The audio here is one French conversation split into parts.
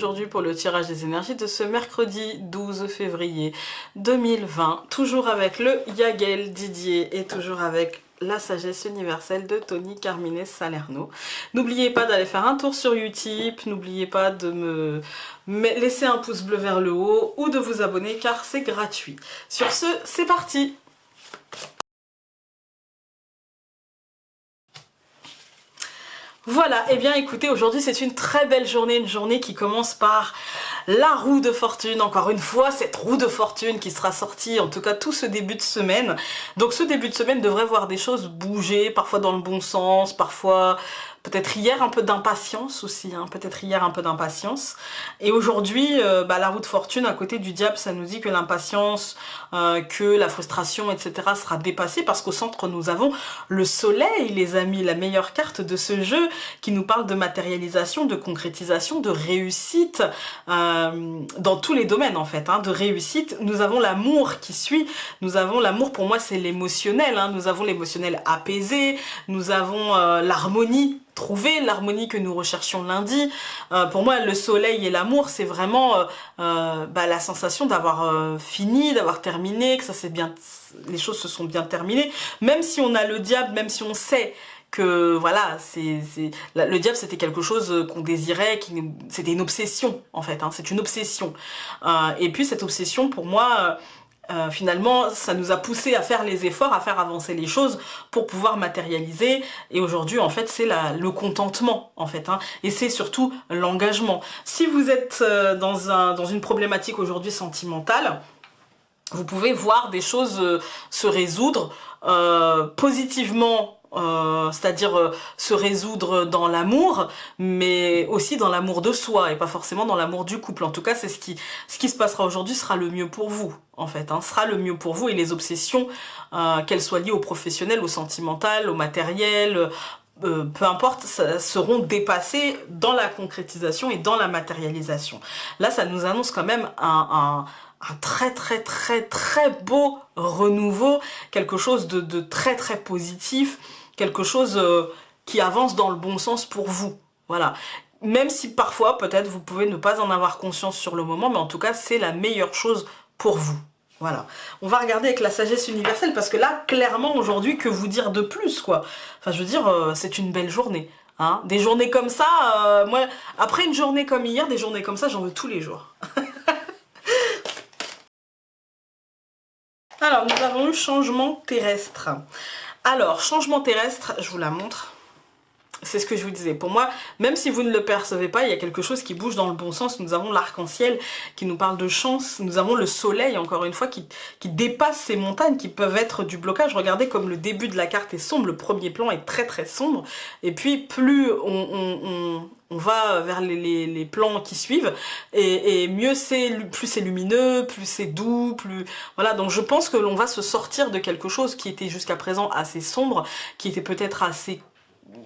aujourd'hui pour le tirage des énergies de ce mercredi 12 février 2020. Toujours avec le Yagel Didier et toujours avec la sagesse universelle de Tony Carmine Salerno. N'oubliez pas d'aller faire un tour sur Utip, n'oubliez pas de me laisser un pouce bleu vers le haut ou de vous abonner car c'est gratuit. Sur ce, c'est parti! Voilà, et bien écoutez, aujourd'hui c'est une très belle journée, une journée qui commence par la roue de fortune, encore une fois, cette roue de fortune qui sera sortie, en tout cas tout ce début de semaine. Donc ce début de semaine devrait voir des choses bouger, parfois dans le bon sens, parfois peut-être hier un peu d'impatience aussi, hein, peut-être hier un peu d'impatience. Et aujourd'hui, la roue de fortune à côté du diable, ça nous dit que l'impatience, que la frustration, etc. sera dépassée parce qu'au centre nous avons le soleil, les amis, la meilleure carte de ce jeu qui nous parle de matérialisation, de concrétisation, de réussite dans tous les domaines en fait, hein, de réussite. Nous avons l'amour qui suit, nous avons l'amour, pour moi c'est l'émotionnel, hein, nous avons l'émotionnel apaisé, nous avons l'harmonie, trouver l'harmonie que nous recherchions lundi. Pour moi le soleil et l'amour c'est vraiment la sensation d'avoir fini, d'avoir terminé, que ça c'est bien, les choses se sont bien terminées, même si on a le diable, même si on sait que voilà, le diable c'était quelque chose qu'on désirait, c'était une obsession en fait, hein, c'est une obsession. Et puis cette obsession pour moi, finalement ça nous a poussé à faire les efforts, à faire avancer les choses pour pouvoir matérialiser. Et aujourd'hui en fait c'est le contentement en fait, hein, et c'est surtout l'engagement. Si vous êtes dans une problématique aujourd'hui sentimentale, vous pouvez voir des choses se résoudre positivement, c'est-à-dire se résoudre dans l'amour, mais aussi dans l'amour de soi et pas forcément dans l'amour du couple. En tout cas, c'est ce qui se passera aujourd'hui sera le mieux pour vous, en fait, hein, sera le mieux pour vous. Et les obsessions, qu'elles soient liées au professionnel, au sentimental, au matériel, peu importe, seront dépassées dans la concrétisation et dans la matérialisation. Là, ça nous annonce quand même un très beau renouveau, quelque chose de très positif, quelque chose qui avance dans le bon sens pour vous. Voilà. Même si parfois, peut-être, vous pouvez ne pas en avoir conscience sur le moment, mais en tout cas, c'est la meilleure chose pour vous. Voilà. On va regarder avec la sagesse universelle, parce que là, clairement, aujourd'hui, que vous dire de plus, quoi. Enfin, je veux dire, c'est une belle journée. Hein. Des journées comme ça, moi, après une journée comme hier, des journées comme ça, j'en veux tous les jours. Alors, nous avons eu changement terrestre. Alors, changement terrestre, je vous la montre. C'est ce que je vous disais. Pour moi, même si vous ne le percevez pas, il y a quelque chose qui bouge dans le bon sens. Nous avons l'arc-en-ciel qui nous parle de chance. Nous avons le soleil, encore une fois, qui dépasse ces montagnes qui peuvent être du blocage. Regardez comme le début de la carte est sombre. Le premier plan est très sombre. Et puis, plus on va vers les plans qui suivent, et mieux c'est, plus c'est lumineux, plus c'est doux, plus... Voilà, donc je pense que l'on va se sortir de quelque chose qui était jusqu'à présent assez sombre, qui était peut-être assez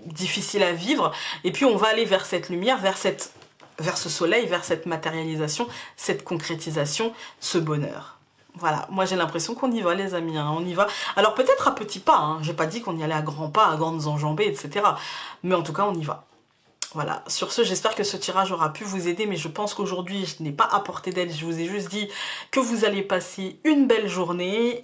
difficile à vivre, et puis on va aller vers cette lumière, vers ce soleil, vers cette matérialisation, cette concrétisation, ce bonheur. Voilà, moi j'ai l'impression qu'on y va les amis, hein, on y va. Alors peut-être à petits pas, hein, j'ai pas dit qu'on y allait à grands pas, à grandes enjambées, etc. Mais en tout cas on y va. Voilà, sur ce, j'espère que ce tirage aura pu vous aider, mais je pense qu'aujourd'hui, je n'ai pas apporté d'aide, je vous ai juste dit que vous allez passer une belle journée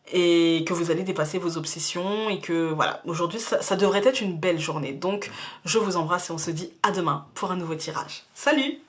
et que vous allez dépasser vos obsessions et que voilà, aujourd'hui, ça devrait être une belle journée. Donc, je vous embrasse et on se dit à demain pour un nouveau tirage. Salut!